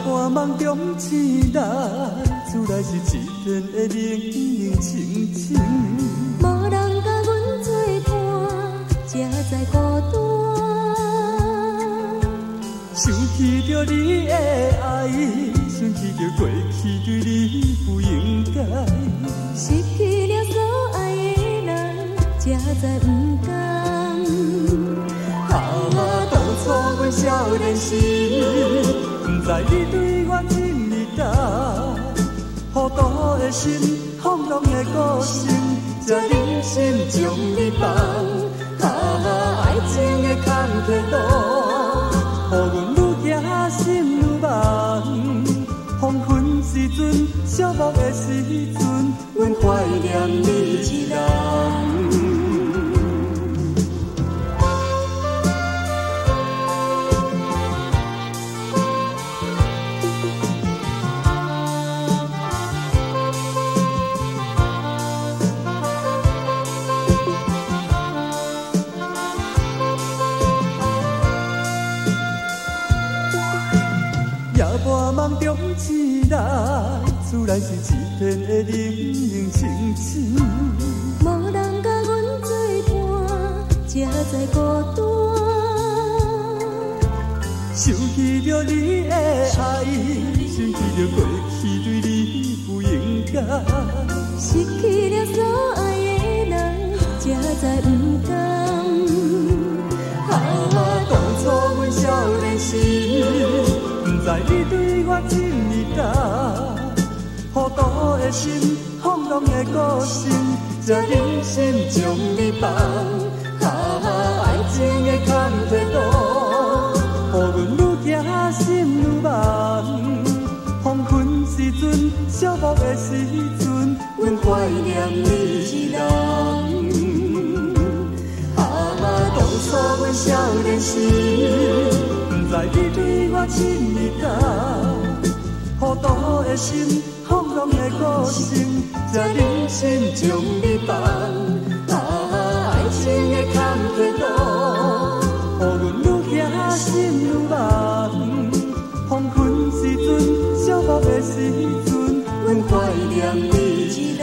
半梦中醒来，厝内是一片的冷冷清清。无人甲阮作伴，才知孤单。想起着你的爱，想起着过去对你不应该。失去了所爱的人，才知不甘。当初阮少年时，不知你对我这么重，孤独的心，放浪的个性，才忍心将你放。爱情的坎坷路，予阮愈行心愈梦。黄昏时阵，寂寞的时阵，阮怀念你一人。半梦中醒来，厝内是一片的冷冷清清。无人甲阮作伴，才知孤单。想起着你的爱，想起着过去对你不应该。失去了所爱的人，才知不甘。当初阮少年时，不知你对我这么重，孤独的心，放浪的个性，才忍心将你放。爱情的坎坷路，予阮愈行心愈梦。黄昏时阵，寂寞的时阵，阮怀念你一人。当初阮少年时，不知你对我这么重，孤独的心，放浪的个性，才忍心将你放。爱情的坎坷路，予阮愈行心愈梦。黄昏时阵，寂寞的时阵，阮怀念你一人。